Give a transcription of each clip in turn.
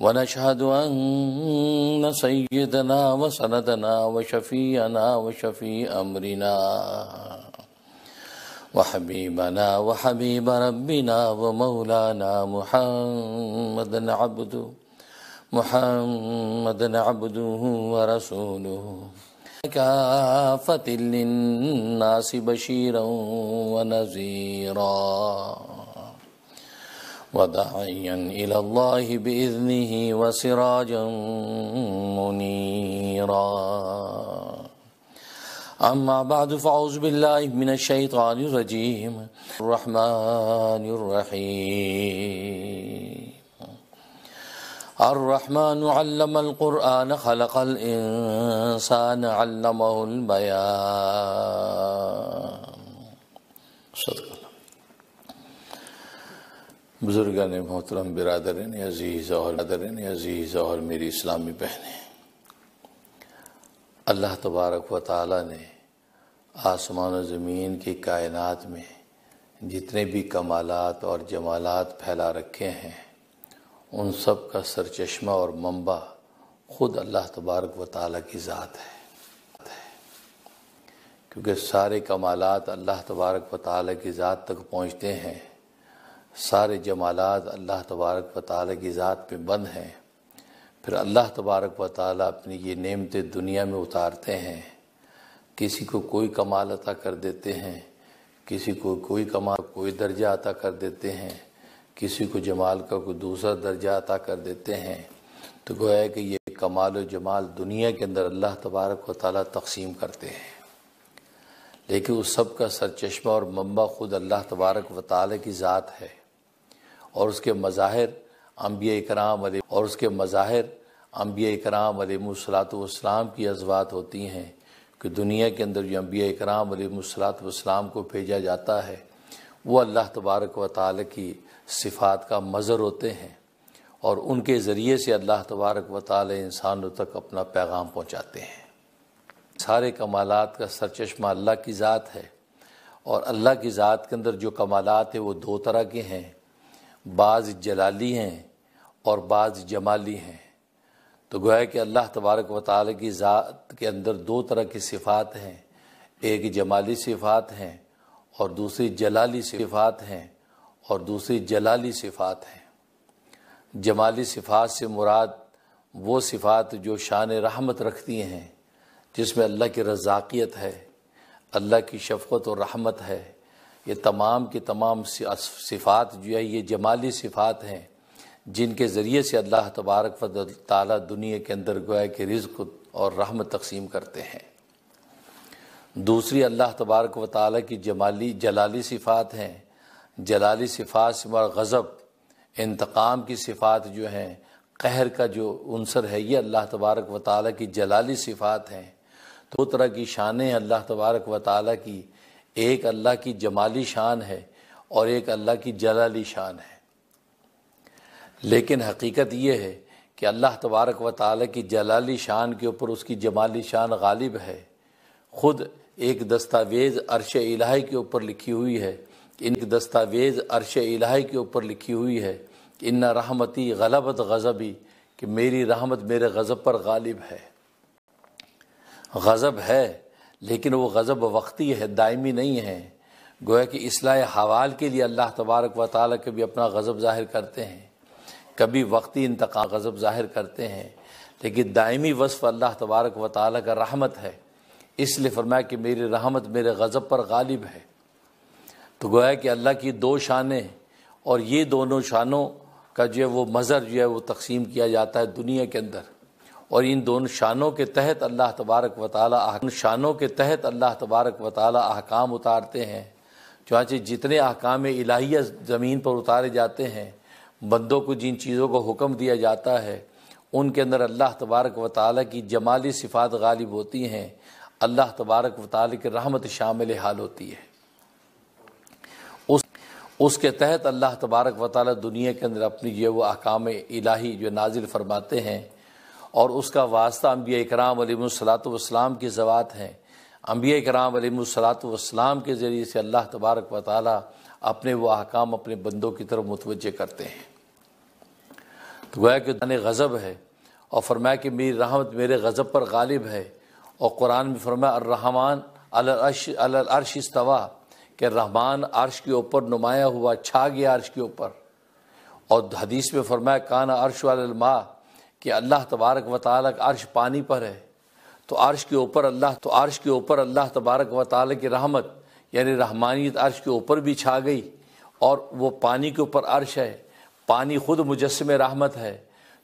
ونشهد أن سيدنا وسندنا وشفيعنا وشفيع أمرنا وحبيبنا وحبيب ربنا ومولانا محمد عبده ورسوله كافة للناس بشيرا ونذيرا وداعيا إلى الله بإذنه وسراجا منيرا أما بعد فأعوذ بالله من الشيطان الرجيم الرحمن الرحيم الرحمن علم القرآن خلق الإنسان علمه البيان صدق اللہ۔ بزرگان محترم، برادرین عزیز اور میری اسلامی بہنیں، اللہ تبارک و تعالی نے آسمان و زمین کی کائنات میں جتنے بھی کمالات اور جمالات پھیلا رکھے ہیں، ان سب کا سرچشمہ اور منبع خود اللہ تبارک و تعالی کی ذات ہے، کیونکہ سارے کمالات اللہ تبارک و تعالی کی ذات تک پہنچتے ہیں، سارے جمالات اللہ تبارک و تعالی کی ذات پہ بند ہیں۔ پھر اللہ تبارک و تعالی اپنی یہ نعمتیں دنیا میں اتارتے ہیں، کسی کو کوئی کمال عطا کر دیتے ہیں، کسی کو کوئی کمال کوئی درجہ عطا کر دیتے ہیں، کسی کو جمال کا کوئی دوسرا درجہ عطا کر دیتے ہیں۔ تو گویا ہے کہ یہ کمال و جمال دنیا کے اندر اللہ تبارک و تعالی تقسیم کرتے ہیں، لیکن اس سب کا سرچشمہ اور منبع خود اللہ تبارک و تعالی کی ذات ہے، اور اس کے مظاہر انبیاء کرام علیہم السلام کی ازواج ہوتی ہیں کہ دنیا کے اندر جو انبیاء کرام علیہم السلام کو بھیجا جاتا ہے وہ اللہ تبارک و تعالی کی صفات کا مظہر ہوتے ہیں، اور ان کے ذریعے سے اللہ تبارک و تعالی انسانوں تک اپنا پیغام پہنچاتے ہیں۔ سارے کمالات کا سرچشمہ اللہ کی ذات ہے، اور اللہ کی ذات کے اندر جو کمالات ہیں وہ دو طرح کے ہیں، بعض جلالی ہیں اور بعض جمالی ہیں۔ تو گویا کہ اللہ تبارک و تعالی کی ذات کے اندر دو طرح کی صفات ہیں، ایک جمالی صفات ہیں اور دوسری جلالی صفات ہیں۔ جمالی صفات سے مراد وہ صفات جو شان رحمت رکھتی ہیں، جس میں اللہ کی رزاقیت ہے، اللہ کی شفقت اور رحمت ہے۔ یہ تمام کی تمام صفات جو ہے یہ جمالی صفات ہیں، جن کے ذریعے سے اللہ تبارک و تعالی دنیا کے اندر گویا کہ رزق اور رحمت تقسیم کرتے ہیں۔ دوسری اللہ تبارک و تعالی کی جلالی صفات ہیں۔ جلالی صفات سے مراد غضب، انتقام کی صفات جو ہیں، قہر کا جو عنصر ہے، یہ اللہ تبارک و تعالی کی جلالی صفات ہیں۔ دو طرح کی شانیں ہیں اللہ تبارک و تعالی کی، ایک اللہ کی جمالی شان ہے اور ایک اللہ کی جلالی شان ہے۔ لیکن حقیقت یہ ہے کہ اللہ تبارک و تعالی کی جلالی شان کے اوپر اس کی جمالی شان غالب ہے۔ خود ایک دستاویز عرش الہی کے اوپر لکھی ہوئی ہے، ان رحمتی غلبت غضبی، کہ میری رحمت میرے غضب پر غالب ہے۔ غضب ہے لیکن وہ غضب وقتی ہے، دائمی نہیں ہے۔ گویا کہ اصلاح حوال کے لیے اللہ تبارک و تعالیٰ کبھی اپنا غضب ظاہر کرتے ہیں، کبھی وقتی انتقام غضب ظاہر کرتے ہیں، لیکن دائمی وصف اللہ تبارک و تعالیٰ کا رحمت ہے۔ اس لیے فرمایا کہ میری رحمت میرے غضب پر غالب ہے۔ تو گویا کہ اللہ کی دو شانیں، اور یہ دونوں شانوں کا جو ہے وہ مظہر جو ہے وہ تقسیم کیا جاتا ہے دنیا کے اندر، اور ان دونوں شانوں کے تحت اللہ تبارک و تعالیٰ احکام اتارتے ہیں۔ چنانچہ جتنے احکام الہیہ زمین پر اتارے جاتے ہیں، بندوں کو جن چیزوں کو حکم دیا جاتا ہے، ان کے اندر اللہ تبارک و تعالیٰ کی جمالی صفات غالب ہوتی ہیں، اللہ تبارک و تعالیٰ کی رحمت شامل حال ہوتی ہے۔ اس کے تحت اللہ تبارک و تعالیٰ دنیا کے اندر اپنی جو وہ احکام الہی جو نازل فرماتے ہیں، اور اس کا واسطہ انبیاء اکرام علیہم السلام کی ذوات ہیں۔ انبیاء اکرام علیہم السلام کے ذریعے سے اللہ تبارک و تعالیٰ اپنے وہ احکام اپنے بندوں کی طرف متوجہ کرتے ہیں۔ تو گویا کہ غضب ہے، اور فرمایا کہ میری رحمت میرے غضب پر غالب ہے، اور قرآن میں فرمایا الرحمن علی العرش استویٰ، کہ رحمان عرش کے اوپر نمایاں ہوا، چھا گیا عرش کے اوپر۔ اور حدیث میں فرمایا کان عرش علی الماء، کہ اللہ تبارک و تعالیٰ کا عرش پانی پر ہے، تو عرش کے اوپر اللہ تبارک و تعالیٰ کی رحمت یعنی رحمانیت عرش کے اوپر بھی چھا گئی، اور وہ پانی کے اوپر عرش ہے، پانی خود مجسم رحمت ہے،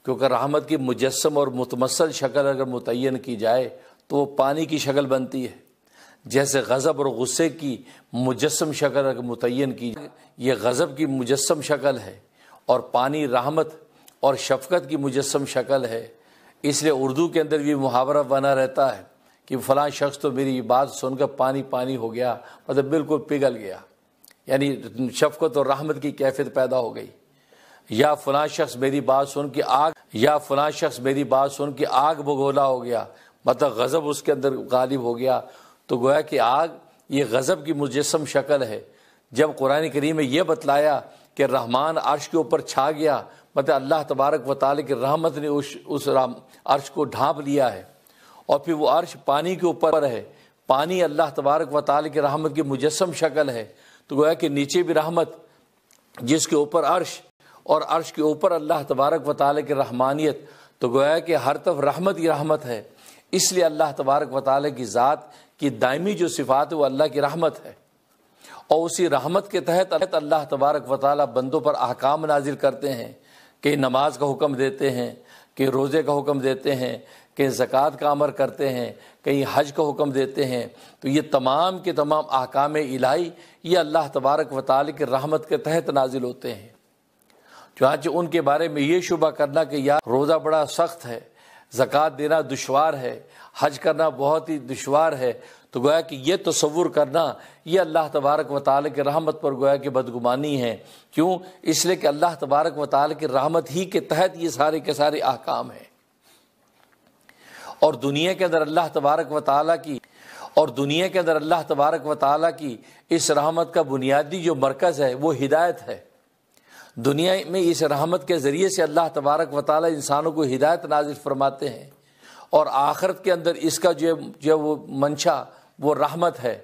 کیونکہ رحمت کی مجسم اور متمثل شکل اگر متعین کی جائے تو وہ پانی کی شکل بنتی ہے، جیسے غضب اور غصے کی مجسم شکل اگر متعین کی جائے، یہ غضب کی مجسم شکل ہے، اور پانی رحمت اور شفقت کی مجسم شکل ہے۔ اس لیے اردو کے اندر بھی محاورہ بنا رہتا ہے کہ فلاں شخص تو میری بات سن کر پانی پانی ہو گیا، مطلب بالکل پگھل گیا، یعنی شفقت اور رحمت کی کیفیت پیدا ہو گئی۔ یا فلاں شخص میری بات سن کے آگ بگولا ہو گیا، مطلب غضب اس کے اندر غالب ہو گیا۔ تو گویا کہ آگ یہ غضب کی مجسم شکل ہے۔ جب قرآن کریم میں یہ بتلایا کہ رحمان عرش کے اوپر چھا گیا، مطلب اللہ تبارک و تعالی کی رحمت نے اس عرش کو ڈھانپ لیا ہے، اور پھر وہ عرش پانی کے اوپر ہے، پانی اللہ تبارک و تعالی کی رحمت کی مجسم شکل ہے، تو گویا کہ نیچے بھی رحمت، جس کے اوپر عرش، اور عرش کے اوپر اللہ تبارک و تعالی کی رحمانیت، تو گویا کہ ہر طرف رحمت ہی رحمت ہے۔ اس لیے اللہ تبارک و تعالی کی ذات کی دائمی جو صفات ہے وہ اللہ کی رحمت ہے، اور اسی رحمت کے تحت اللہ تبارک و تعالی بندوں پر احکام نازل کرتے ہیں، کہ نماز کا حکم دیتے ہیں، کہ روزے کا حکم دیتے ہیں، کہ زکوٰۃ کا امر کرتے ہیں، کہیں حج کا حکم دیتے ہیں۔ تو یہ تمام کے تمام احکام الہی یہ اللہ تبارک و تعالی کی رحمت کے تحت نازل ہوتے ہیں۔ چنانچہ ان کے بارے میں یہ شبہ کرنا کہ یار روزہ بڑا سخت ہے، زکوٰۃ دینا دشوار ہے، حج کرنا بہت ہی دشوار ہے، تو گویا کہ یہ تصور کرنا یہ اللہ تبارک و تعالی کی رحمت پر گویا کہ بدگمانی ہے۔ کیوں؟ اس لیے کہ اللہ تبارک و تعالی کی رحمت ہی کے تحت یہ سارے کے سارے احکام ہیں، اور دنیا کے اندر اللہ تبارک و تعالی کی اس رحمت کا بنیادی جو مرکز ہے وہ ہدایت ہے۔ دنیا میں اس رحمت کے ذریعے سے اللہ تبارک و تعالی انسانوں کو ہدایت نازل فرماتے ہیں، اور آخرت کے اندر اس کا جو وہ منشا وہ رحمت ہے۔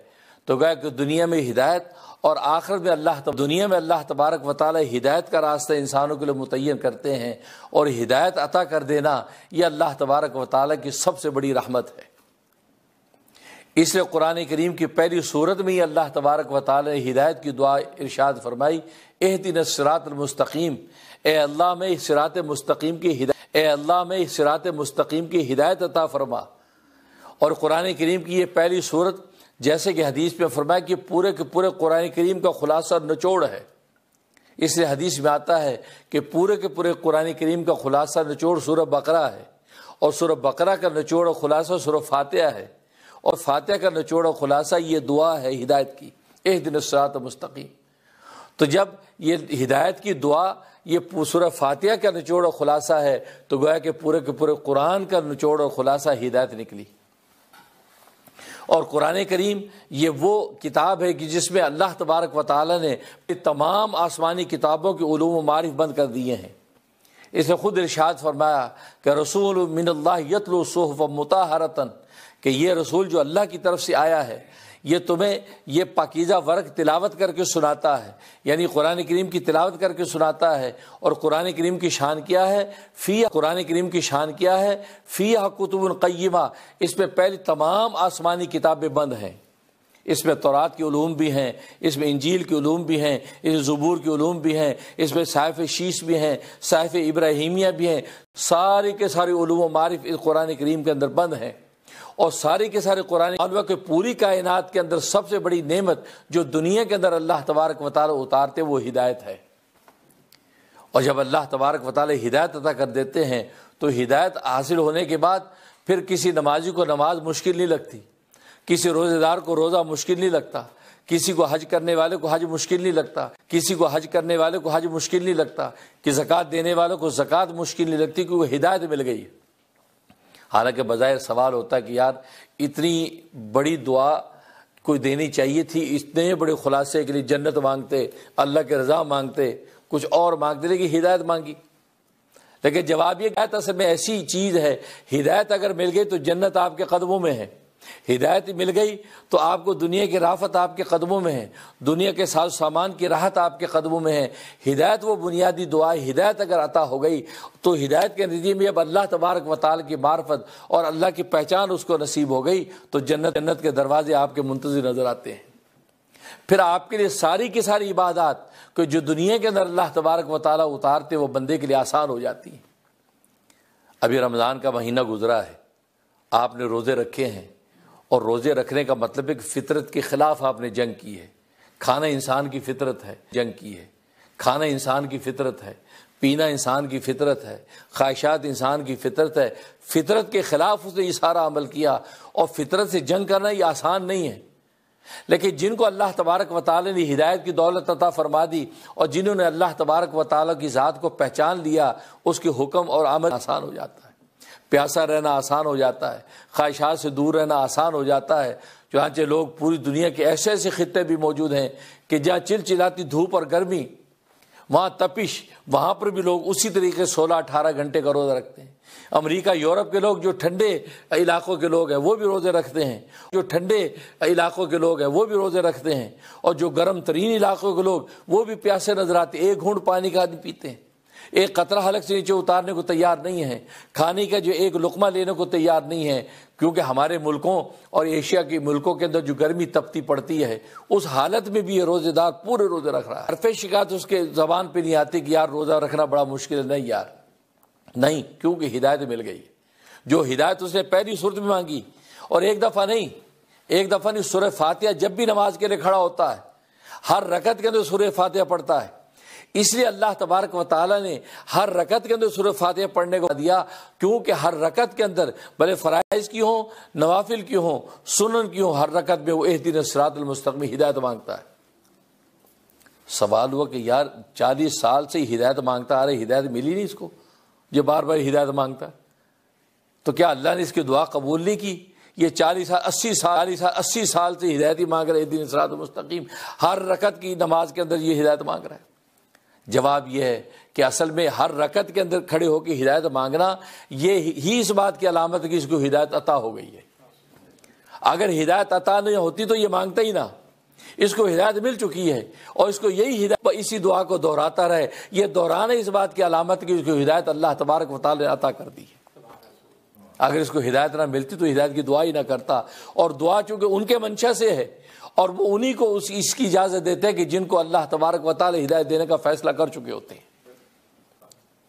تو گویا کہ دنیا میں ہدایت اور آخرت میں دنیا میں اللہ تبارک و تعالی ہدایت کا راستہ انسانوں کے لیے متعین کرتے ہیں، اور ہدایت عطا کر دینا یہ اللہ تبارک و تعالی کی سب سے بڑی رحمت ہے۔ اس لیے قرآن کریم کی پہلی سورت میں ہی اللہ تبارک و تعالی نے ہدایت کی دعا ارشاد فرمائی، اہدنا الصراط المستقیم، اے اللہ میں اس صراط مستقیم کی ہدایت عطا فرما۔ اور قرآن کریم کی یہ پہلی سورت، جیسے کہ حدیث میں فرمایا کہ پورے کے پورے قرآن کریم کا خلاصہ نچوڑ ہے۔ اس لیے حدیث میں آتا ہے کہ پورے کے پورے قرآن کریم کا خلاصہ نچوڑ سورہ بقرہ ہے، اور سورہ بقرہ کا نچوڑ اور خلاصہ سورہ فاتحہ ہے، اور فاتحہ کا نچوڑ اور خلاصہ یہ دعا ہے ہدایت کی، اہدنا الصراط المستقیم۔ تو جب یہ ہدایت کی دعا یہ سورہ فاتحہ کا نچوڑ اور خلاصہ ہے، تو گویا کہ پورے کے پورے قرآن کا نچوڑ اور خلاصہ ہدایت نکلی۔ اور قرآن کریم یہ وہ کتاب ہے کہ جس میں اللہ تبارک و تعالی نے تمام آسمانی کتابوں کے علوم و معارف بند کر دیے ہیں۔ اس نے خود ارشاد فرمایا کہ رسول من اللہ یتلو صحفا مطہرۃ، کہ یہ رسول جو اللہ کی طرف سے آیا ہے یہ تمہیں یہ پاکیزہ ورق تلاوت کر کے سناتا ہے، یعنی قرآن کریم کی تلاوت کر کے سناتا ہے۔ اور قرآن کریم کی شان کیا ہے؟ فیہا کتب قیمہ، اس میں پہلی تمام آسمانی کتابیں بند ہیں۔ اس میں تورات کے علوم بھی ہیں، اس میں انجیل کے علوم بھی ہیں، اس میں زبور کے علوم بھی ہیں، اس میں صحائف شیش بھی ہیں، صحائف ابراہیمیہ بھی ہیں، سارے کے سارے علوم و معارف اس قرآن کریم کے اندر بند ہیں۔ اور سارے کے سارے قرآن کے پوری کائنات کے اندر سب سے بڑی نعمت جو دنیا کے اندر اللہ تبارک و تعالی اتارتے وہ ہدایت ہے۔ اور جب اللہ تبارک و تعالی ہدایت عطا کر دیتے ہیں تو ہدایت حاصل ہونے کے بعد پھر کسی نمازی کو نماز مشکل نہیں لگتی، کسی روزے دار کو روزہ مشکل نہیں لگتا، کسی کو حج کرنے والے کو حج مشکل نہیں لگتا، کسی کو حج کرنے والے کو حج مشکل نہیں لگتا، کہ زکوٰۃ دینے والوں کو زکوٰۃ مشکل نہیں لگتی، کیونکہ ہدایت مل گئی ہے۔ حالانکہ بظاہر سوال ہوتا ہے کہ یار اتنی بڑی دعا کوئی دینی چاہیے تھی، اتنے بڑے خلاصے کے لیے جنت مانگتے، اللہ کی رضا مانگتے، کچھ اور مانگتے، لیکن ہدایت مانگی۔ لیکن جواب یہ کہ اصل میں ایسی چیز ہے، ہدایت اگر مل گئی تو جنت آپ کے قدموں میں ہے، ہدایت مل گئی تو آپ کو دنیا کی راحت آپ کے قدموں میں ہے، دنیا کے ساز سامان کی راحت آپ کے قدموں میں ہے۔ ہدایت وہ بنیادی دعا ہے، ہدایت اگر عطا ہو گئی تو ہدایت کے نتیجے میں اب اللہ تبارک و تعالیٰ کی معرفت اور اللہ کی پہچان اس کو نصیب ہو گئی تو جنت کے دروازے آپ کے منتظر نظر آتے ہیں۔ پھر آپ کے لیے ساری کی ساری عبادات کہ جو دنیا کے اندر اللہ تبارک و تعالیٰ اتارتے وہ بندے کے لیے آسان ہو جاتی ہیں۔ ابھی رمضان کا مہینہ گزرا ہے، آپ نے روزے رکھے ہیں، اور روزے رکھنے کا مطلب ہے کہ فطرت کے خلاف آپ نے جنگ کی ہے۔ کھانا انسان کی فطرت ہے، جنگ کی ہے۔ کھانا انسان کی فطرت ہے، پینا انسان کی فطرت ہے، خواہشات انسان کی فطرت ہے۔ فطرت کے خلاف اس نے یہ سارا عمل کیا، اور فطرت سے جنگ کرنا یہ آسان نہیں ہے۔ لیکن جن کو اللہ تبارک و تعالی نے ہدایت کی دولت عطا فرما دی اور جنہوں نے اللہ تبارک و تعالی کی ذات کو پہچان لیا، اس کے حکم اور عمل آسان ہو جاتا ہے، پیاسا رہنا آسان ہو جاتا ہے، خواہشات سے دور رہنا آسان ہو جاتا ہے۔ چنانچہ لوگ پوری دنیا کے ایسے ایسے خطے بھی موجود ہیں کہ جہاں چلچلاتی دھوپ اور گرمی، وہاں تپش، وہاں پر بھی لوگ اسی طریقے 16-18 گھنٹے کا روزہ رکھتے ہیں۔ امریکہ، یورپ کے لوگ جو ٹھنڈے علاقوں کے لوگ ہیں وہ بھی روزے رکھتے ہیں، جو ٹھنڈے علاقوں کے لوگ ہیں وہ بھی روزے رکھتے ہیں، اور جو گرم ترین علاقوں کے لوگ وہ بھی پیاسے نظر آتے ہیں، ایک گھونٹ پانی کا نہیں پیتے ہیں، ایک قطرہ حلق سے نیچے اتارنے کو تیار نہیں ہے، کھانے کا جو ایک لقمہ لینے کو تیار نہیں ہے، کیونکہ ہمارے ملکوں اور ایشیا کے ملکوں کے اندر جو گرمی تپتی پڑتی ہے اس حالت میں بھی یہ روزے دار پورے روزے رکھ رہا ہے۔ حرف شکایت اس کے زبان پہ نہیں آتی کہ یار روزہ رکھنا بڑا مشکل ہے، نہیں یار، نہیں، کیونکہ ہدایت مل گئی۔ جو ہدایت اس نے پہلی صورت میں مانگی، اور ایک دفعہ نہیں، سورہ فاتحہ جب بھی نماز کے لیے کھڑا ہوتا ہے ہر رکعت کے اندر سورہ فاتحہ پڑھتا ہے، اس لیے اللہ تبارک و تعالیٰ نے ہر رکعت کے اندر سورہ فاتحہ پڑھنے کو دیا، کیونکہ ہر رکعت کے اندر بھلے فرائض کی ہوں، نوافل کی ہوں، سنن کی ہوں، ہر رکعت میں وہ اہدنا الصراط المستقیم ہدایت مانگتا ہے۔ سوال ہوا کہ یار 40 سال سے ہدایت مانگتا آ رہا ہے، ہدایت ملی نہیں اس کو، یہ بار بار ہدایت مانگتا ہے، تو کیا اللہ نے اس کی دعا قبول نہیں کی؟ یہ 80 سال سے ہدایت ہی مانگ رہا ہے، اہدنا الصراط المستقیم، ہر رکعت کی نماز کے اندر یہ ہدایت مانگ رہا ہے۔ جواب یہ ہے کہ اصل میں ہر رکعت کے اندر کھڑے ہو کے ہدایت مانگنا یہ ہی اس بات کی علامت ہے کہ اس کو ہدایت عطا ہو گئی ہے۔ اگر ہدایت عطا نہیں ہوتی تو یہ مانگتا ہی نہ، اس کو ہدایت مل چکی ہے، اور اس کو یہی ہدایت اسی دعا کو دہراتا رہے، یہ دہرانا اس بات کی علامت ہے کہ اس کو ہدایت اللہ تبارک و تعالی نے عطا کر دی ہے۔ اگر اس کو ہدایت نہ ملتی تو ہدایت کی دعا ہی نہ کرتا، اور دعا چونکہ ان کے منشا سے ہے اور وہ انہی کو اس کی اجازت دیتے ہیں کہ جن کو اللہ تبارک و تعالی ہدایت دینے کا فیصلہ کر چکے ہوتے ہیں۔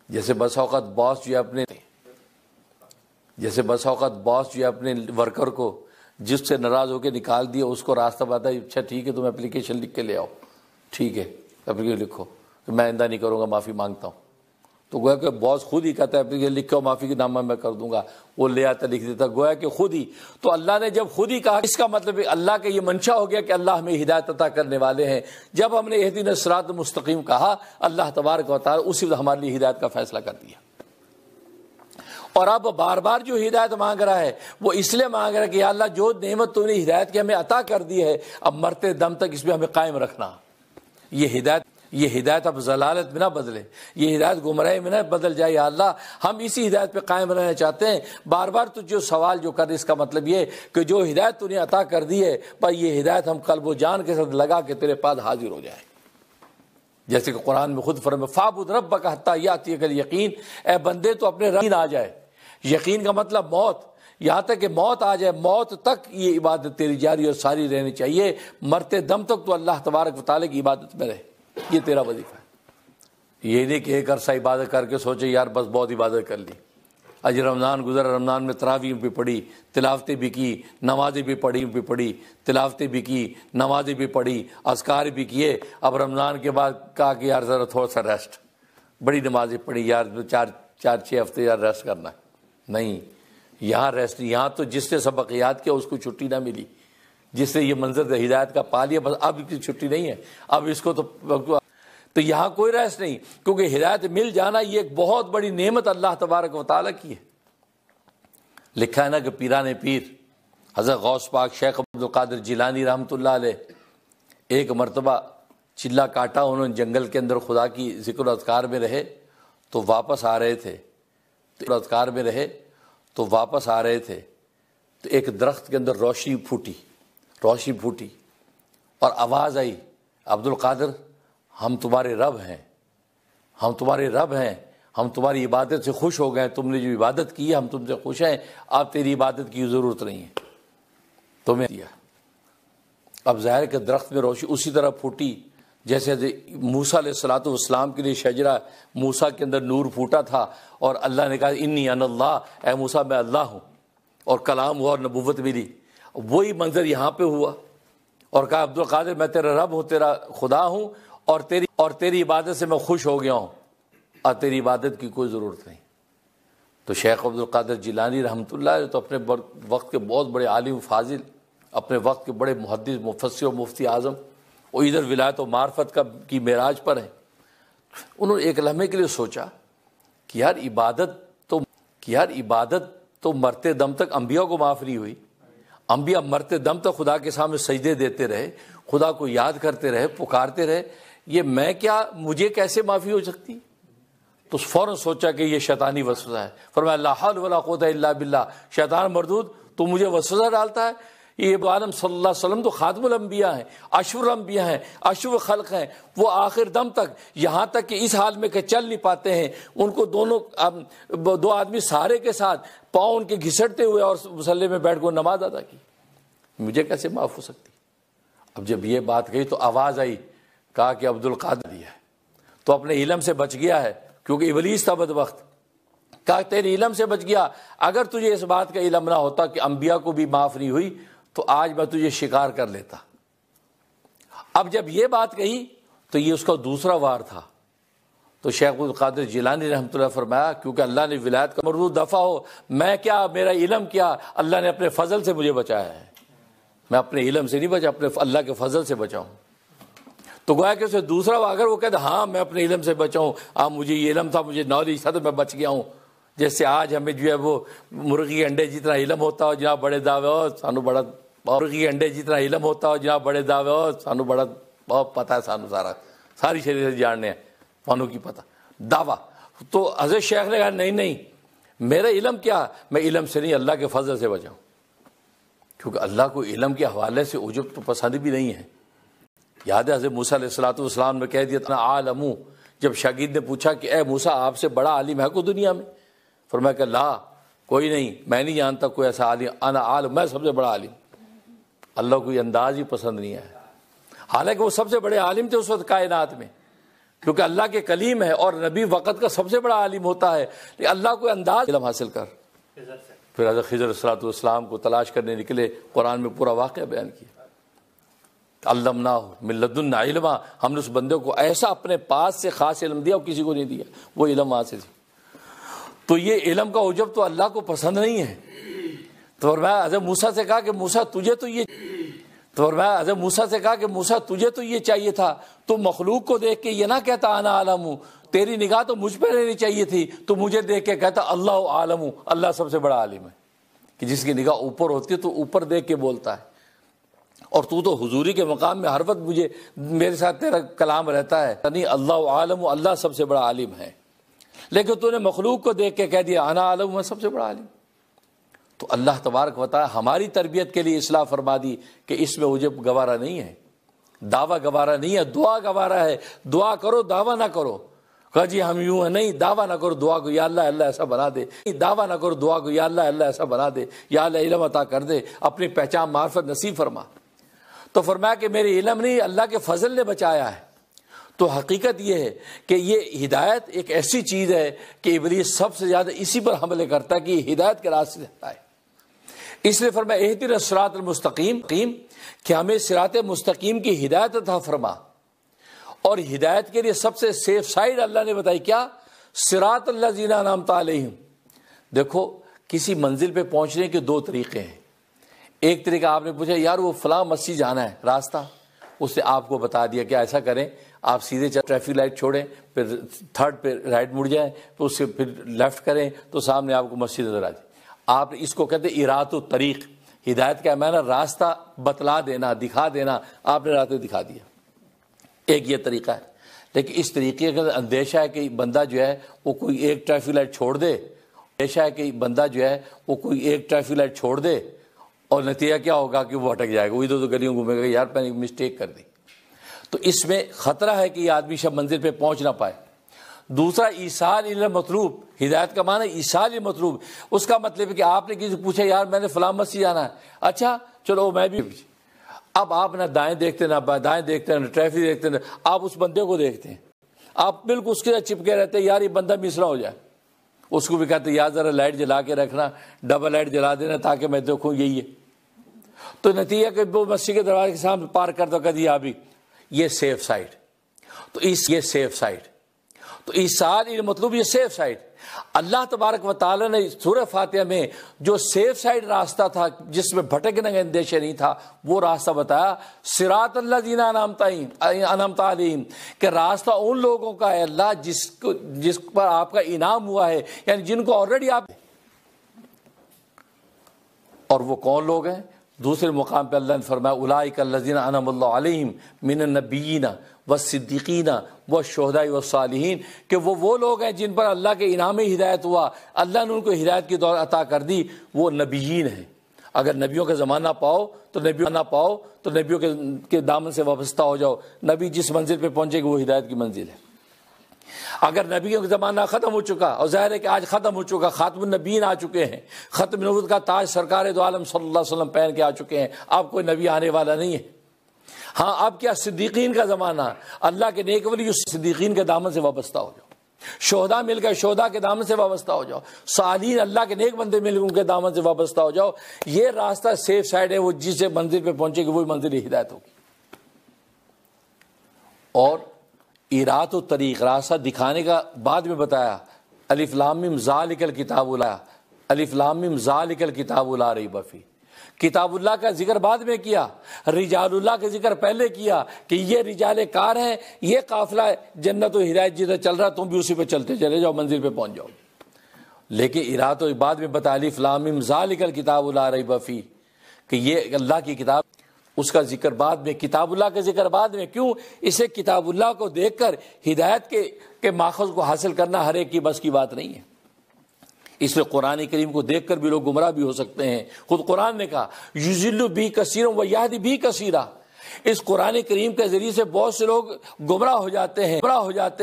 جیسے بس اوقات باس جو ہے اپنے ورکر کو جس سے ناراض ہو کے نکال دیا، اس کو راستہ بتاتا ہے، اچھا ٹھیک ہے تم اپلیکیشن لکھ کے لے آؤ، ٹھیک ہے اپلیکیشن لکھو، کہ میں آئندہ نہیں کروں گا، معافی مانگتا ہوں، تو گویا کہ باس خود ہی کہتا ہے اپلیکیشن لکھو، معافی کا نامہ میں کر دوں گا، وہ لے آتا لکھ دیتا، گویا کہ خود ہی۔ تو اللہ نے جب خود ہی کہا، اس کا مطلب اللہ کا یہ منشا ہو گیا کہ اللہ ہمیں ہدایت عطا کرنے والے ہیں۔ جب ہم نے اہدنا الصراط المستقیم کہا، اللہ تبارک و تعالی اسی وقت ہمارے لیے ہدایت کا فیصلہ کر دیا۔ اور اب بار بار جو ہدایت مانگ رہا ہے وہ اس لیے مانگ رہا ہے کہ یا اللہ جو نعمت تو نے ہدایت کی ہمیں عطا کر دی ہے، اب مرتے دم تک اس پہ ہمیں قائم رکھنا۔ یہ ہدایت اب ضلالت میں نہ بدلے، یہ ہدایت گمراہی میں نہ بدل جائے، یا اللہ ہم اسی ہدایت پہ قائم رہنا چاہتے ہیں۔ بار بار تو جو سوال جو کر، اس کا مطلب یہ کہ جو ہدایت تو نے عطا کر دی ہے، پر یہ ہدایت ہم قلب و جان کے ساتھ لگا کے تیرے پاس حاضر ہو جائیں۔ جیسے کہ قرآن میں خود فرمایا فاعبد ربک حتی یاتیک الیقین، اے بندے تو اپنے رب آ جائے۔ یقین کا مطلب موت، یہاں تک کہ موت آ جائے، موت تک یہ عبادت تیری جاری اور ساری رہنی چاہیے، مرتے دم تک تو اللہ تبارک و تعالیٰ کی عبادت میں رہے، یہ تیرا وظیفہ ہے۔ یہ نہیں کہ ایک عرصہ عبادت کر کے سوچے یار بس بہت عبادت کر لی، آج رمضان گزرا، رمضان میں تراویح بھی پڑھی، تلاوتیں بھی کی، نمازیں بھی پڑھی، تلاوتیں بھی کی، نمازیں بھی پڑھی، اذکار بھی کیے، اب رمضان کے بعد کہا کہ یار ذرا تھوڑا سا ریسٹ، بڑی نمازیں پڑھی یار، 4-6 ہفتے یار ریسٹ کرنا ہے۔ نہیں، یہاں ریسٹ، یہاں تو جس نے سبق یاد کیا اس کو چھٹی نہ ملی، جس نے یہ منظر ہدایت کا پا لیا، بس اب کی چھٹی نہیں ہے، اب اس کو تو یہاں کوئی ریسٹ نہیں، کیونکہ ہدایت مل جانا یہ ایک بہت بڑی نعمت اللہ تبارک و تعالیٰ کی ہے۔ لکھا ہے نا کہ پیران پیر حضرت غوث پاک شیخ عبد القادر جیلانی رحمۃ اللہ علیہ ایک مرتبہ چلا کاٹا، انہوں نے جنگل کے اندر خدا کی ذکر و اذکار میں رہے، تو واپس آ رہے تھے، تو اذکار میں رہے تو واپس آ رہے تھے تو ایک درخت کے اندر روشنی پھوٹی اور آواز آئی، عبد القادر ہم تمہارے رب ہیں، ہم تمہاری عبادت سے خوش ہو گئے، تم نے جو عبادت کی ہے ہم تم سے خوش ہیں، اب تیری عبادت کی ضرورت نہیں ہے تمہیں دیا۔ اب ظاہر کہ درخت میں روشنی اسی طرح پھوٹی جیسے موسیٰ علیہ الصلوۃ والسلام کے لیے شجرہ موسیٰ کے اندر نور پھوٹا تھا اور اللہ نے کہا انی انا اللہ، اے موسیٰ میں اللہ ہوں، اور کلام ہوا اور نبوت ملی۔ وہی منظر یہاں پہ ہوا اور کہا عبد القادر میں تیرا رب ہوں، تیرا خدا ہوں، اور تیری عبادت سے میں خوش ہو گیا ہوں اور تیری عبادت کی کوئی ضرورت نہیں۔ تو شیخ عبد القادر جیلانی رحمۃ اللہ تو اپنے وقت کے بہت بڑے عالم فاضل، اپنے وقت کے بڑے محدث مفسر و مفتی اعظم، وہ ادھر ولایت و معرفت کی معراج پر ہیں۔ انہوں نے ایک لمحے کے لیے سوچا کہ یار عبادت تو مرتے دم تک انبیاء کو معاف نہیں ہوئی، انبیاء مرتے دم تک خدا کے سامنے سجدے دیتے رہے، خدا کو یاد کرتے رہے، پکارتے رہے، یہ مجھے کیسے معافی ہو سکتی؟ تو فوراً سوچا کہ یہ شیطانی وسوسہ ہے، فرمایا لا حول ولا قوت الا باللہ، شیطان مردود تو مجھے وسوسہ ڈالتا ہے؟ یہ عالم صلی اللہ علیہ وسلم تو خاتم الانبیاء ہیں، اشرف الانبیاء ہیں، اشرف خلق ہیں، وہ آخر دم تک یہاں تک کہ اس حال میں کہ چل نہیں پاتے ہیں، ان کو دو آدمی سہارے کے ساتھ پاؤں ان کے گھسٹتے ہوئے اور مصلی میں بیٹھ کر نماز ادا کی، مجھے کیسے معاف ہو سکتی؟ اب جب یہ بات کہی تو آواز آئی، کہا کہ عبد القادر دیا ہے تو اپنے علم سے بچ گیا ہے، کیونکہ ابلیس تھا بدبخت، کہا تیرے علم سے بچ گیا، اگر تجھے اس بات کا علم نہ ہوتا کہ انبیاء کو بھی معاف نہیں ہوئی تو آج میں تجھے شکار کر لیتا۔ اب جب یہ بات کہی تو یہ اس کا دوسرا وار تھا، تو شیخ عبد القادر جیلانی رحمۃ اللہ فرمایا کیونکہ اللہ نے ولایت کا مردود دفع ہو، میں کیا، میرا علم کیا، اللہ نے اپنے فضل سے مجھے بچایا ہے، میں اپنے علم سے نہیں بچا، اپنے اللہ کے فضل سے بچاؤں۔ تو گویا کہ اسے دوسرا اگر وہ کہتا ہاں میں اپنے علم سے بچاؤں، مجھے یہ علم تھا، مجھے نالج تھا تو میں بچ گیا ہوں، جیسے آج ہمیں جو ہے وہ مرغی انڈے جتنا علم ہوتا ہو جناب بڑے دعوے ہو سانو بڑا، مرغی انڈے جتنا علم ہوتا ہو جناب بڑے دعوے ہو سانو بڑا، بہت پتہ ہے سانو ساری شریعت جاننے ہیں، مانو کی پتہ دعویٰ۔ تو حضرت شیخ نے کہا نہیں میرا علم کیا، میں علم سے نہیں اللہ کے فضل سے بچاؤں، کیونکہ اللہ کو علم کے حوالے سے عجب تو پسند بھی نہیں ہے۔ یاد ہے حضرت موسیٰ علیہ الصلوۃ والسلام نے کہہ دیا تھا عالم، جب شاگرد نے پوچھا کہ اے موسیٰ آپ سے بڑا عالم ہے کوئی دنیا میں؟ فرمایا کہ لا کوئی نہیں، میں نہیں جانتا کوئی ایسا عالم، انا عالم، میں سب سے بڑا عالم۔ اللہ کو یہ انداز ہی پسند نہیں ہے، حالانکہ وہ سب سے بڑے عالم تھے اس وقت کائنات میں، کیونکہ اللہ کے کلیم ہے اور نبی وقت کا سب سے بڑا عالم ہوتا ہے، لیکن اللہ کو انداز علم حاصل کر۔ پھر حضرت خضر علیہ السلام کو تلاش کرنے نکلے، قرآن میں پورا واقعہ بیان کیا، علمناہ من لدنا علما، ہم نے اس بندے کو ایسا اپنے پاس سے خاص علم دیا اور کسی کو نہیں دیا، وہ علم وہاں سے۔ تو یہ علم کا عجب تو اللہ کو پسند نہیں ہے۔ تو فرمایا حضرت موسیٰ سے کہا کہ موسیٰ تجھے تو یہ چاہیے تھا، تو مخلوق کو دیکھ کے یہ نہ کہتا انا عالم ہوں، تیری نگاہ تو مجھ پہ رہنی چاہیے تھی، تو مجھے دیکھ کے کہتا اللہ عالم ہوں، اللہ سب سے بڑا عالم ہے، کہ جس کی نگاہ اوپر ہوتی ہے تو اوپر دیکھ کے بولتا ہے، اور تو حضوری کے مقام میں ہر وقت میرے ساتھ تیرا کلام رہتا ہے، نہیں اللہ عالم، اللہ سب سے بڑا عالم ہے، لیکن تو نے مخلوق کو دیکھ کے کہہ دیا انا عالم، میں سب سے بڑا عالم۔ تو اللہ تبارک و تعالی ہماری تربیت کے لیے اصلاح فرما دی کہ اس میں عجب گوارا نہیں ہے، دعویٰ گوارا نہیں ہے، دعا گوارا ہے، دعا کرو دعویٰ نہ کرو، کہا جی ہم یوں ہیں، نہیں دعویٰ نہ کرو، دعا کو یا اللہ ایسا بنا دے، دعویٰ نہ کرو، دعا کو یا اللہ ایسا بنا دے، یا اللہ علم عطا کر دے، اپنی پہچان معرفت نصیب فرما۔ تو فرمایا کہ میرے علم نہیں، اللہ کے فضل نے بچایا ہے۔ تو حقیقت یہ ہے کہ یہ ہدایت ایک ایسی چیز ہے کہ ابلیس سب سے زیادہ اسی پر حملے کرتا ہے کہ یہ ہدایت کے راستے سے ہٹائے، اس لیے فرمایا اہدنا الصراط المستقیم، کہ ہمیں صراط مستقیم کی ہدایت عطا فرما، اور ہدایت کے لیے سب سے سیف سائڈ اللہ نے بتائی کیا، صراط الذین انعمت علیہم۔ دیکھو کسی منزل پہ پہنچنے کے دو طریقے ہیں، ایک طریقہ آپ نے پوچھا یار وہ فلاں مسجد جانا ہے راستہ، اس نے آپ کو بتا دیا کہ ایسا کریں آپ سیدھے ٹریفک لائٹ چھوڑیں، پھر تھرڈ پہ رائٹ مڑ جائیں، تو اس سے پھر لیفٹ کریں تو سامنے آپ کو مسجد نظر آ جائے۔ آپ اس کو کہتے ہیں ارات و طریق، ہدایت کا معنی راستہ بتلا دینا، دکھا دینا، آپ نے راستہ دکھا دیا، ایک یہ طریقہ ہے۔ لیکن اس طریقے کا اندیشہ ہے کہ بندہ جو ہے وہ کوئی ایک ٹریفک لائٹ چھوڑ دے پیشہ ہے کہ بندہ جو ہے وہ کوئی ایک ٹریفک لائٹ چھوڑ دے اور نتیجہ کیا ہوگا کہ وہ اٹک جائے گا, وہ ادھر ادھر گلیوں گھومے گا, یار میں نے مسٹیک کر دی. تو اس میں خطرہ ہے کہ یہ آدمی شب منزل پہ پہنچ نہ پائے. دوسرا ایصال الی المطلوب, ہدایت کا معنی ایصال الی المطلوب. اس کا مطلب ہے کہ آپ نے کسی سے پوچھا یار میں نے فلاں مسجد جانا ہے, اچھا چلو میں بھی. اب آپ نہ دائیں دیکھتے نہ دائیں دیکھتے نہ ٹریفک دیکھتے نہ آپ اس بندے کو دیکھتے ہیں, آپ بالکل اس کے ساتھ چپکے رہتے ہیں, یار یہ بندہ مس نہ ہو جائے. اس کو بھی کہتے ہیں یار ذرا لائٹ جلا کے رکھنا, ڈبل لائٹ جلا دینا تاکہ میں دیکھوں یہی ہے. تو نتیجہ کہ وہ مسجد کے دروازے کے سامنے پارک کرتا کدی آپ بھی, یہ سیف سائڈ. تو یہ سیف سائڈ, تو ایصال الی المطلوب یہ سیف سائڈ. اللہ تبارک و تعالی نے سورہ فاتحہ میں جو سیف سائڈ راستہ تھا جس میں بھٹکنے کا اندیشہ نہیں تھا وہ راستہ بتایا, صراط الذین انعمت علیہم, کہ راستہ ان لوگوں کا ہے اللہ جس پر آپ کا انعام ہوا ہے, یعنی جن کو آلریڈی آپ. اور وہ کون لوگ ہیں؟ دوسرے مقام پہ اللہ نے فرمایا اولئک الذین انعم اللہ علیہم من النبیین والصدیقین والشہداء والصالحین, کہ وہ لوگ ہیں جن پر اللہ کے انعام ہدایت ہوا, اللہ نے ان کو ہدایت کی دولت عطا کر دی, وہ نبیین ہیں. اگر نبیوں کا زمانہ پاؤ تو نبیوں کے دامن سے وابستہ ہو جاؤ. نبی جس منزل پہ پہنچے گا وہ ہدایت کی منزل ہے. اگر نبیوں کا زمانہ ختم ہو چکا, اور ظاہر ہے کہ آج ختم ہو چکا, خاتم النبیین آ چکے ہیں, ختم نبوت کا تاج سرکار دو عالم صلی اللہ علیہ وسلم پہن کے آ چکے ہیں, اب کوئی نبی آنے والا نہیں ہے. ہاں اب کیا صدیقین کا زمانہ, اللہ کے نیک ولی صدیقین کے دامن سے وابستہ ہو جاؤ, شہداء مل کر شہداء کے دامن سے وابستہ ہو جاؤ, صالحین اللہ کے نیک بندے مل کر ان کے دامن سے وابستہ ہو جاؤ. یہ راستہ سیف سائڈ ہے, وہ جس منزل پہ پہنچے گی وہی منزل ہدایت ہوگی. اور ایرات و طریق راستہ دکھانے کا بعد میں بتایا, الف لام میم ذالک الکتاب لا, الف لام میم ذالک الکتاب لا ریب فیہ. کتاب اللہ کا ذکر بعد میں کیا, رجال اللہ کا ذکر پہلے کیا کہ یہ رجال کار ہیں, یہ قافلہ ہے جنت و ہدایت جدھر چل رہا تم بھی اسی پہ چلتے چلے جاؤ, منزل پہ پہنچ جاؤ. لیکن ایرات و بعد میں بتا الف لام میم ذالک الکتاب لا ریب فیہ, کہ یہ اللہ کی کتاب, اس کا ذکر بعد میں, کتاب اللہ کا ذکر بعد میں. کیوں؟ اسے کتاب اللہ کو دیکھ کر ہدایت کے ماخذ کو حاصل کرنا ہر ایک کی بس کی بات نہیں ہے. اس لیے قرآن کریم کو دیکھ کر بھی لوگ گمراہ بھی ہو سکتے ہیں. خود قرآن نے کہا یضل بہ کثیر و یہدی بہ کثیرا, اس قرآن کریم کے ذریعے سے بہت سے لوگ گمراہ ہو جاتے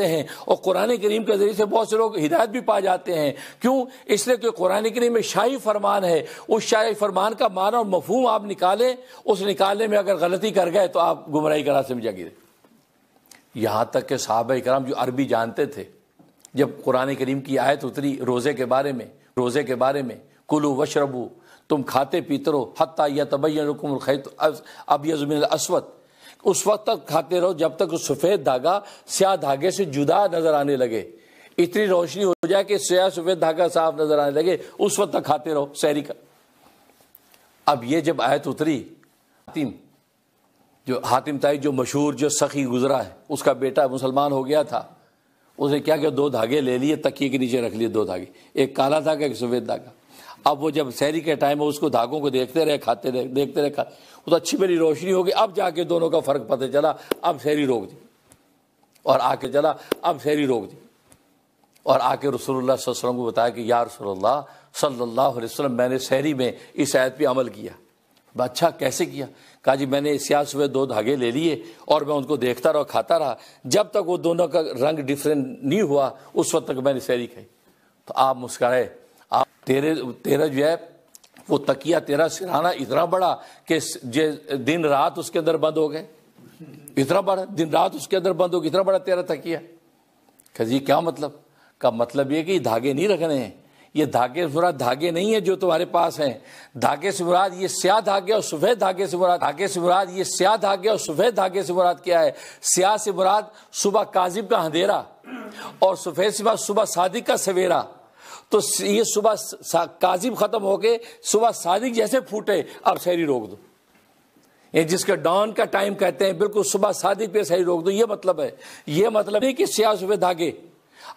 ہیں اور قرآن کریم کے ذریعے سے بہت سے لوگ ہدایت بھی پا جاتے ہیں. کیوں؟ اس لیے کہ قرآن کریم میں شاہی فرمان ہے, اس شاہی فرمان کا معنی اور مفہوم آپ نکالیں, اس نکالنے میں اگر غلطی کر گئے تو آپ گمراہی کا راستہ میں جا گرے. یہاں تک کہ صحابہ کرام جو عربی جانتے تھے, جب قرآن کریم کی آیت اتری روزے کے بارے میں کلوا واشربوا, تم کھاتے پیتے رہو حتی یتبین لکم الخیط الابیض من الاسود, اس وقت تک کھاتے رہو جب تک سفید دھاگا سیاہ دھاگے سے جدا نظر آنے لگے, اتنی روشنی ہو جائے کہ سیاہ سفید دھاگا صاف نظر آنے لگے, اس وقت تک کھاتے رہو سحری کا. اب یہ جب آیت اتری, حاتم طائی جو مشہور جو سخی گزرا ہے, اس کا بیٹا مسلمان ہو گیا تھا, اس نے کیا 2 دھاگے لے لیے, تکیے کے نیچے رکھ لیے 2 دھاگے, ایک کالا دھاگا ایک سفید دھاگا. اب وہ جب سحری کے ٹائم اس کو دھاگوں کو دیکھتے رہے, کھاتے رہے, دیکھتے رہے, وہ تو اچھی بڑی روشنی ہوگی. اب جا کے دونوں کا فرق پتہ چلا, اب سحری روک دی, اور آ کے چلا اب سحری روک دی, اور آ کے رسول اللہ صلی اللہ علیہ وسلم کو بتایا کہ یا رسول اللہ صلی اللہ علیہ وسلم میں نے سحری میں اس آیت پہ عمل کیا. اچھا کیسے کیا؟ کہا جی میں نے سیاہ سفید 2 دھاگے لے لیے اور میں ان کو دیکھتا رہا, کھاتا رہا, جب تک وہ دونوں کا رنگ ڈفرینٹ نہیں ہوا اس وقت تک میں نے سحری کھائی. تو آپ مسکرائے, آپ تیرا جو ہے وہ تکیہ تیرا سرہانہ اتنا بڑا کہ دن رات اس کے اندر بند ہو گئے, اتنا بڑا دن رات اس کے اندر بند ہو گئے, اتنا بڑا تیرا تکیہ. کہ جی کیا مطلب؟ کا مطلب یہ کہ یہ دھاگے نہیں رکھنے ہیں, یہ دھاگے سے مراد دھاگے نہیں ہیں جو تمہارے پاس ہیں, دھاگے سے مراد یہ سیاہ دھاگے اور سفید دھاگے سے مراد, دھاگے سے مراد یہ سیاہ دھاگے اور سفید دھاگے سے مراد کیا ہے؟ سیاہ سے مراد صبح کاذب کا اندھیرا, اور سفید سے مراد صبح صادق کا سویرا. تو یہ صبح کاذب ختم ہو کے صبح صادق جیسے پھوٹے, اب سحری روک دو, یہ جس کا ڈان کا ٹائم کہتے ہیں, بالکل صبح صادق پہ سحری روک دو. یہ مطلب ہے, یہ مطلب نہیں کہ سیاہ سفید دھاگے.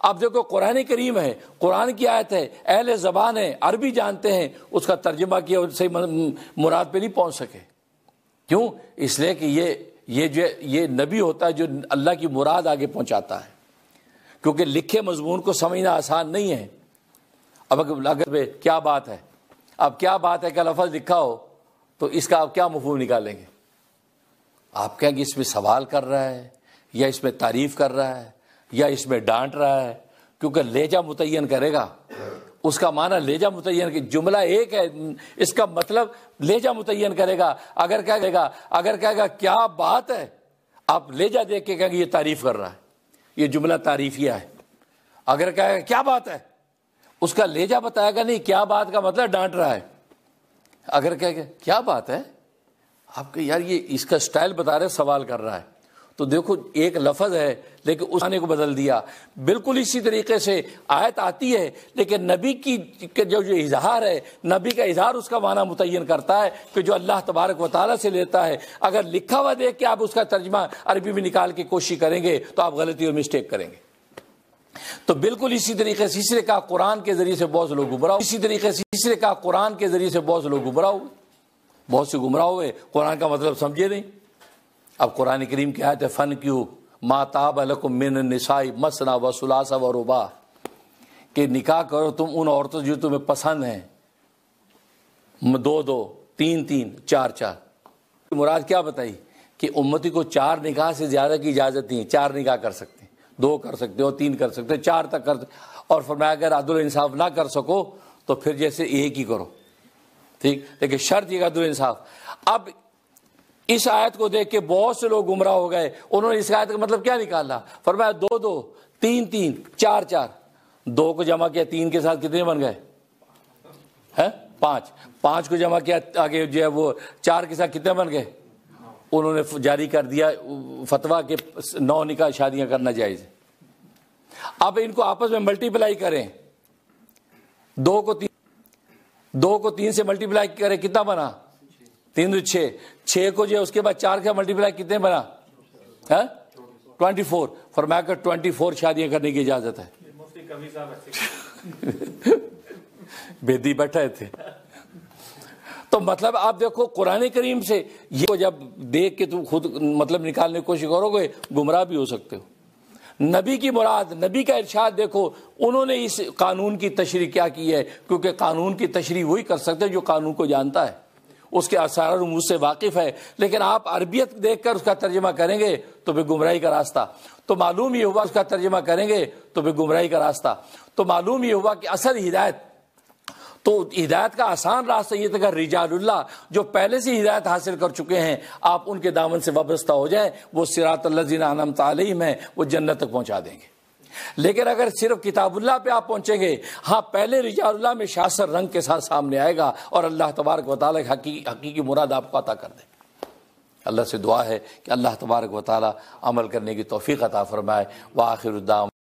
اب دیکھو قرآن کریم ہے, قرآن کی آیت ہے, اہل زبان ہے, عربی جانتے ہیں, اس کا ترجمہ کیا اور صحیح مراد پہ نہیں پہنچ سکے. کیوں؟ اس لیے کہ یہ نبی ہوتا ہے جو اللہ کی مراد آگے پہنچاتا ہے, کیونکہ لکھے مضمون کو سمجھنا آسان نہیں ہے. اب اگر کیا بات ہے، اب کیا بات ہے کا لفظ لکھا ہو تو اس کا آپ کیا مفہوم نکالیں گے؟ آپ کہیں گے اس میں سوال کر رہا ہے، یا اس میں تعریف کر رہا ہے، یا اس میں ڈانٹ رہا ہے، کیونکہ لہجہ متعین کرے گا، اس کا معنی لہجہ متعین کہ جملہ ایک ہے، اس کا مطلب لہجہ متعین کرے گا۔ اگر کہے گا کیا بات ہے، آپ لہجہ دیکھ کے کہیں گے یہ تعریف کر رہا ہے، یہ جملہ تعریفیہ ہے۔ اگر کہے گا کیا بات ہے، اس کا لہجہ بتائے گا نہیں، کیا بات کا مطلب ڈانٹ رہا ہے۔ اگر کہے گا کیا بات ہے، آپ کہ یار یہ اس کا سٹائل بتا رہے، سوال کر رہا ہے۔ تو دیکھو ایک لفظ ہے لیکن اس معنی کو بدل دیا۔ بالکل اسی طریقے سے آیت آتی ہے لیکن نبی کی جو اظہار ہے، نبی کا اظہار اس کا معنی متعین کرتا ہے کہ جو اللہ تبارک و تعالیٰ سے لیتا ہے۔ اگر لکھا ہوا دیکھ کے آپ اس کا ترجمہ عربی میں نکال کے کوشش کریں گے تو آپ غلطی اور مسٹیک کریں گے۔ تو بالکل اسی طریقے سے اس لیے کہا قرآن کے ذریعے سے بہت سے لوگ گمراہ، اسی طریقے سے اس لیے کہا قرآن کے ذریعے سے بہت سے لوگ گمراہ ہوئے، بہت سے گمراہ ہوئے، قرآن کا مطلب سمجھے نہیں۔ اب قرآن کریم کی آیت ہے فن کیوں ما طاب لکم من النساء مثنی و ثلاث و رباع، کہ نکاح کرو تم ان عورتوں جو تمہیں پسند ہیں، 2 3 4 4۔ مراد کیا بتائی کہ امتی کو 4 نکاح سے زیادہ کی اجازت نہیں ہے، 4 نکاح کر سکتے ہیں، 2 کر سکتے ہو، 3 کر سکتے ہیں، 4 تک کر سکتے، اور فرمایا اگر عدل انصاف نہ کر سکو تو پھر جیسے ایک ہی کرو، ٹھیک، لیکن شرط یہ عدل انصاف۔ اب اس آیت کو دیکھ کے بہت سے لوگ گمراہ ہو گئے، انہوں نے اس آیت کا مطلب کیا نکالا، فرمایا 2 3 4 4، 2 کو جمع کیا 3 کے ساتھ کتنے بن گئے ہیں، 5 کو جمع کیا آگے جو ہے وہ 4 کے ساتھ کتنے بن گئے۔ انہوں نے جاری کر دیا فتویٰ کہ 9 نکاح شادیاں کرنا جائز ہے۔ اب ان کو آپس میں ملٹی پلائی کریں، 2 کو 3 سے ملٹی پلائی کریں، کتنا بنا، 3 6 6 کو جو اس کے بعد 4 کا ملٹی پلائی کتنے بنا، 24۔ فرمایا کہ 24 شادیاں کرنے کی اجازت ہے۔ بیدی بیٹھے تھے۔ تو مطلب آپ دیکھو قرآن کریم سے یہ جب دیکھ کے تم خود مطلب نکالنے کی کوشش کرو گے گمراہ بھی ہو سکتے ہو۔ نبی کی مراد، نبی کا ارشاد دیکھو، انہوں نے اس قانون کی تشریح کیا کی ہے، کیونکہ قانون کی تشریح وہی کر سکتے ہیں جو قانون کو جانتا ہے، اس کے اسرار و رموز سے واقف ہے۔ لیکن آپ عربیت دیکھ کر اس کا ترجمہ کریں گے تو پھر گمراہی کا راستہ تو معلوم یہ ہوا، اس کا ترجمہ کریں گے تو پھر گمراہی کا راستہ تو معلوم یہ ہوا کہ اصل ہدایت تو ہدایت کا آسان راستہ یہ تھا کہ رجال اللہ جو پہلے سے ہدایت حاصل کر چکے ہیں آپ ان کے دامن سے وابستہ ہو جائیں، وہ صراط الذین انعمت علیہم ہیں، وہ جنت تک پہنچا دیں گے۔ لیکن اگر صرف کتاب اللہ پہ آپ پہنچیں گے، ہاں پہلے رجال اللہ میں شاثر رنگ کے ساتھ سامنے آئے گا اور اللہ تبارک و تعالیٰ حقیقی مراد آپ کو عطا کر دے۔ اللہ سے دعا ہے کہ اللہ تبارک و تعالیٰ عمل کرنے کی توفیق عطا فرمائے۔ وآخر الدعوانا